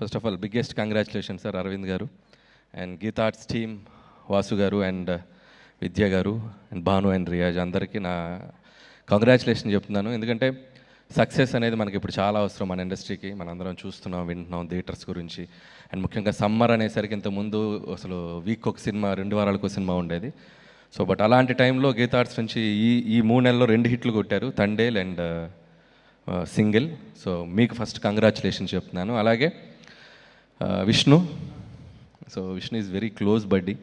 First of all biggest congratulation sir Arvind గారు and Geetha Arts team Vasu గారు and విద్య గారు అండ్ భాను అండ్ రియాజ్ అందరికీ నా కంగ్రాచులేషన్ చెప్తున్నాను. ఎందుకంటే సక్సెస్ అనేది మనకి ఇప్పుడు చాలా అవసరం మన ఇండస్ట్రీకి. మనందరం చూస్తున్నాం, వింటున్నాం థియేటర్స్ గురించి. అండ్ ముఖ్యంగా సమ్మర్ అనేసరికి ఇంతకుముందు అసలు వీక్ ఒక సినిమా, 2 వారాలకు ఒక సినిమా ఉండేది. సో బట్ అలాంటి టైంలో గీతా ఆర్ట్స్ నుంచి ఈ 3 నెలల్లో 2 హిట్లు కొట్టారు, తండేల్ అండ్ సింగిల్. సో మీకు ఫస్ట్ కంగ్రాచులేషన్ చెప్తున్నాను. అలాగే Vishnu. So Vishnu is very close బడ్డీ.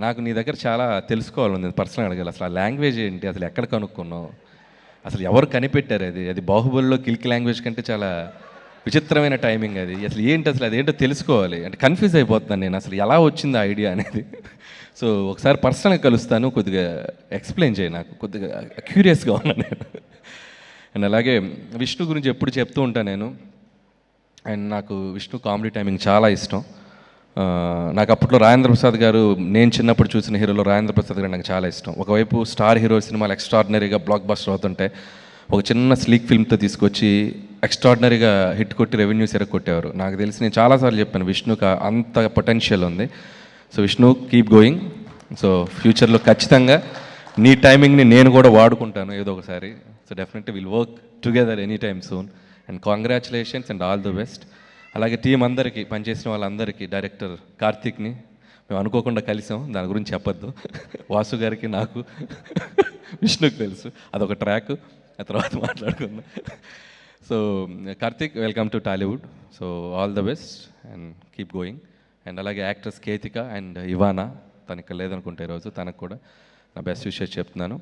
నాకు నీ దగ్గర చాలా తెలుసుకోవాలని పర్సనల్ అడగాలి. అసలు ఆ లాంగ్వేజ్ ఏంటి, అసలు ఎక్కడ కనుక్కున్నావు, అసలు ఎవరు కనిపెట్టారు? అది బాహుబలిలో కిల్క్ లాంగ్వేజ్ కంటే చాలా విచిత్రమైన టైమింగ్ అది. అసలు ఏంటి, అసలు అదేంటో తెలుసుకోవాలి. అంటే కన్ఫ్యూజ్ అయిపోతున్నాను నేను, అసలు ఎలా వచ్చింది ఆ ఐడియా అనేది. సో ఒకసారి పర్సనల్గా కలుస్తాను, కొద్దిగా ఎక్స్ప్లెయిన్ చేయి, నాకు కొద్దిగా క్యూరియస్గా ఉన్నాను నేను. అండ్ అలాగే విష్ణు గురించి ఎప్పుడు చెప్తూ ఉంటాను నేను. అండ్ నాకు విష్ణు కామెడీ టైమింగ్ చాలా ఇష్టం. నాకు అప్పట్లో రాజేంద్ర ప్రసాద్ గారు, నేను చిన్నప్పుడు చూసిన హీరోలో రాజేంద్ర ప్రసాద్ గారు నాకు చాలా ఇష్టం. ఒకవైపు స్టార్ హీరో సినిమాలు ఎక్స్ట్రాడినరీగా బ్లాక్ బస్టర్ అవుతుంటే, ఒక చిన్న స్లీక్ ఫిల్మ్తో తీసుకొచ్చి ఎక్స్ట్రాడినరీగా హిట్ కొట్టి రెవెన్యూస్ కొట్టేవారు. నాకు తెలిసి నేను చాలాసార్లు చెప్పాను విష్ణుకి అంత పొటెన్షియల్ ఉంది. So Vishnu, keep going. So ఫ్యూచర్లో ఖచ్చితంగా నీ టైమింగ్ని నేను కూడా వాడుకుంటాను ఏదో ఒకసారి. So definitely will work together any time soon. And congratulations and all the best. అలాగే టీం అందరికీ, పనిచేసిన వాళ్ళందరికీ, డైరెక్టర్ కార్తీక్ని మేము అనుకోకుండా కలిసాం, దాని గురించి చెప్పొద్దు. వాసు గారికి, నాకు, విష్ణుకి తెలుసు, అదొక ట్రాక్, ఆ తర్వాత మాట్లాడుకుందాం. So Karthik, welcome to Tollywood. So all the best and keep going. And అలాగే యాక్ట్రెస్ కేతిక అండ్ ఇవానా, తనకి లేదనుకుంటే ఈరోజు, తనకు కూడా నా బెస్ట్ విషెస్ చెప్తున్నాను.